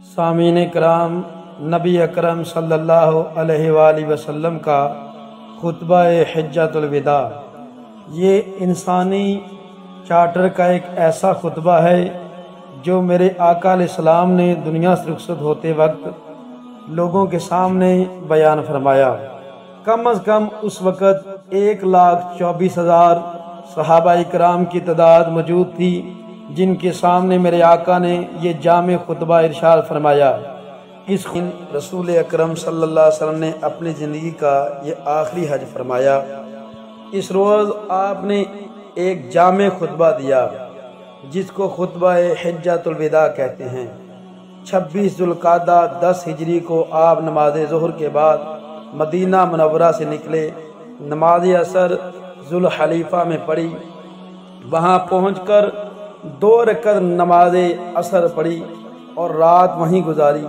سامعین کرام، نبی اکرم صلی اللہ علیہ وآلہ وسلم کا خطبہ حجۃ الوداع یہ انسانی چارٹر کا ایک ایسا خطبہ ہے جو میرے آقا علیہ السلام نے دنیا سے رخصت ہوتے وقت لوگوں کے سامنے بیان فرمایا۔ کم از کم اس وقت 1,24,000 صحابہ کرام کی تعداد موجود تھی جن کے سامنے میرے آقا نے یہ جامع خطبہ ارشاد فرمایا۔ اس رسول اکرم صلی اللہ علیہ وسلم نے اپنی زندگی کا یہ آخری حج فرمایا۔ اس روز آپ نے ایک جامع خطبہ دیا جس کو خطبہ حجۃ الوداع کہتے ہیں۔ 26 ذوالقعدہ 10 ہجری کو آپ نماز ظہر کے بعد مدینہ منورہ سے نکلے، نماز عصر ذوالحلیفہ میں پڑھی، وہاں پہنچ کر 2 رکعت نماز عصر پڑھی اور رات وہیں گزاری۔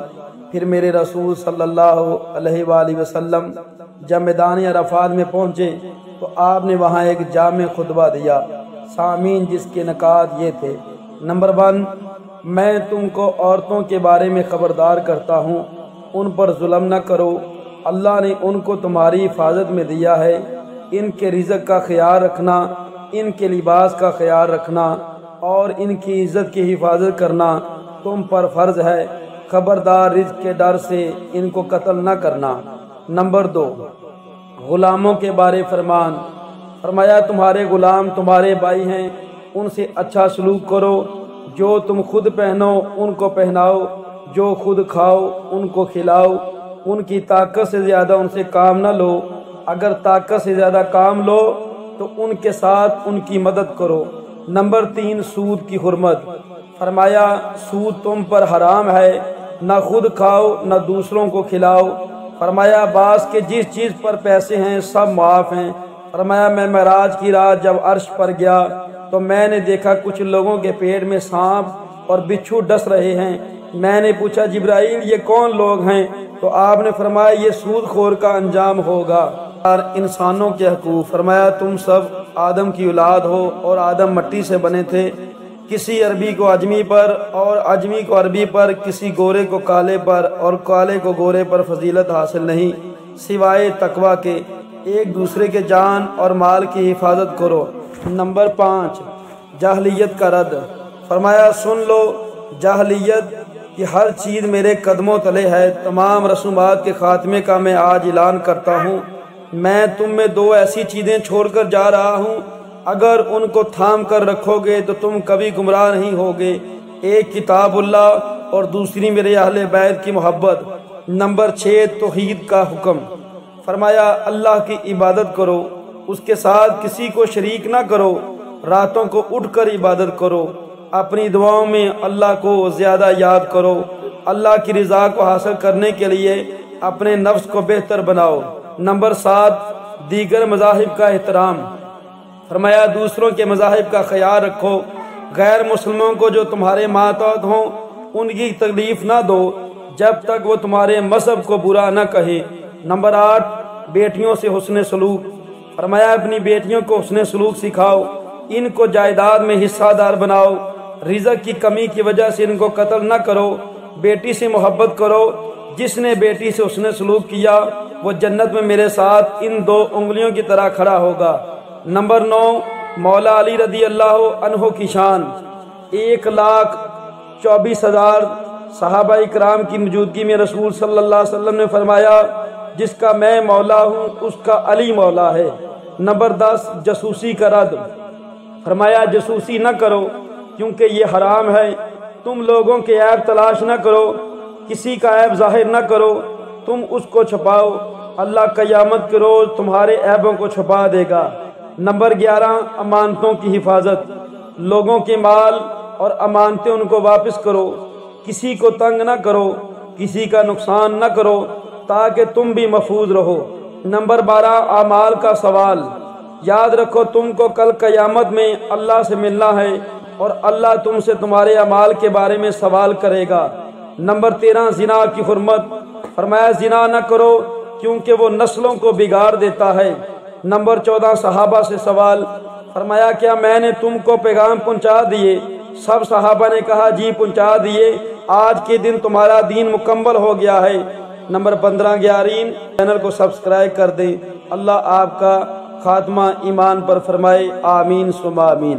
پھر میرے رسول صلی اللہ علیہ وآلہ وسلم جب میدان عرفات میں پہنچے تو آپ نے وہاں ایک جامع خطبہ دیا۔ سامعین، جس کے نکات یہ تھے: نمبر 1، میں تم کو عورتوں کے بارے میں خبردار کرتا ہوں، ان پر ظلم نہ کرو، اللہ نے ان کو تمہاری حفاظت میں دیا ہے، ان کے رزق کا خیال رکھنا، ان کے لباس کا خیال رکھنا اور ان کی عزت کی حفاظت کرنا تم پر فرض ہے، خبردار رزق کے ڈر سے ان کو قتل نہ کرنا۔ نمبر 2، غلاموں کے بارے فرمان فرمایا، تمہارے غلام تمہارے بھائی ہیں، ان سے اچھا سلوک کرو، جو تم خود پہنو ان کو پہناؤ، جو خود کھاؤ ان کو کھلاؤ، ان کی طاقت سے زیادہ ان سے کام نہ لو، اگر طاقت سے زیادہ کام لو تو ان کے ساتھ ان کی مدد کرو۔ نمبر 3، سود کی حرمت فرمایا، سود تم پر حرام ہے، نہ خود کھاؤ نہ دوسروں کو کھلاؤ۔ فرمایا، بعض کے جس چیز پر پیسے ہیں سب معاف ہیں۔ فرمایا، میں معراج کی رات جب عرش پر گیا تو میں نے دیکھا کچھ لوگوں کے پیٹ میں سانپ اور بچھو ڈس رہے ہیں۔ میں نے پوچھا، جبرائیل یہ کون لوگ ہیں؟ تو آپ نے فرمایا، یہ سود خور کا انجام ہوگا۔ اور انسانوں کے حقوق فرمایا، تم سب آدم کی اولاد ہو اور آدم مٹی سے بنے تھے، کسی عربی کو اجمی پر اور اجمی کو عربی پر، کسی گورے کو کالے پر اور کالے کو گورے پر فضیلت حاصل نہیں سوائے تقوی کے۔ ایک دوسرے کے جان اور مال کی حفاظت کرو۔ نمبر 5، جاہلیت کا رد فرمایا، سن لو، جاہلیت کی ہر چیز میرے قدموں تلے ہے، تمام رسومات کے خاتمے کا میں آج اعلان کرتا ہوں۔ میں تم میں 2 ایسی چیزیں چھوڑ کر جا رہا ہوں، اگر ان کو تھام کر رکھو گے تو تم کبھی گمراہ نہیں ہوگے، ایک کتاب اللہ اور دوسری میرے اہل بیت کی محبت۔ نمبر 6، توحید کا حکم فرمایا، اللہ کی عبادت کرو، اس کے ساتھ کسی کو شریک نہ کرو، راتوں کو اٹھ کر عبادت کرو، اپنی دعاؤں میں اللہ کو زیادہ یاد کرو، اللہ کی رضا کو حاصل کرنے کے لیے اپنے نفس کو بہتر بناؤ۔ نمبر 7، دیگر مذاہب کا احترام فرمایا، دوسروں کے مذاہب کا خیال رکھو، غیر مسلموں کو جو تمہارے ماتحت ہوں ان کی تکلیف نہ دو جب تک وہ تمہارے مذہب کو برا نہ کہے۔ نمبر 8، بیٹیوں سے حسن سلوک فرمایا، اپنی بیٹیوں کو حسن سلوک سکھاؤ، ان کو جائیداد میں حصہ دار بناؤ، رزق کی کمی کی وجہ سے ان کو قتل نہ کرو، بیٹی سے محبت کرو، جس نے بیٹی سے حسن سلوک کیا وہ جنت میں میرے ساتھ ان 2 انگلیوں کی طرح کھڑا ہوگا۔ نمبر 9، مولا علی رضی اللہ عنہ کی شان 1,24,000 صحابہ کرام کی موجودگی میں رسول صلی اللہ علیہ وسلم نے فرمایا، جس کا میں مولا ہوں اس کا علی مولا ہے۔ نمبر 10، جاسوسی کا رد فرمایا، جاسوسی نہ کرو کیونکہ یہ حرام ہے، تم لوگوں کے عیب تلاش نہ کرو، کسی کا عیب ظاہر نہ کرو، تم اس کو چھپاؤ، اللہ قیامت کے روز تمہارے عیبوں کو چھپا دے گا۔ نمبر 11، امانتوں کی حفاظت لوگوں کے مال اور امانتیں ان کو واپس کرو، کسی کو تنگ نہ کرو، کسی کا نقصان نہ کرو تاکہ تم بھی محفوظ رہو۔ نمبر 12، اعمال کا سوال یاد رکھو، تم کو کل قیامت میں اللہ سے ملنا ہے اور اللہ تم سے تمہارے اعمال کے بارے میں سوال کرے گا۔ نمبر 13، زنا کی حرمت فرمایا، زنا نہ کرو کیونکہ وہ نسلوں کو بگاڑ دیتا ہے۔ نمبر 14، صحابہ سے سوال فرمایا، کیا میں نے تم کو پیغام پہنچا دیے؟ سب صحابہ نے کہا، جی پہنچا دیے۔ آج کے دن تمہارا دین مکمل ہو گیا ہے۔ نمبر 15 11 چینل کو سبسکرائب کر دیں۔ اللہ آپ کا خاتمہ ایمان پر فرمائے، آمین ثم آمین۔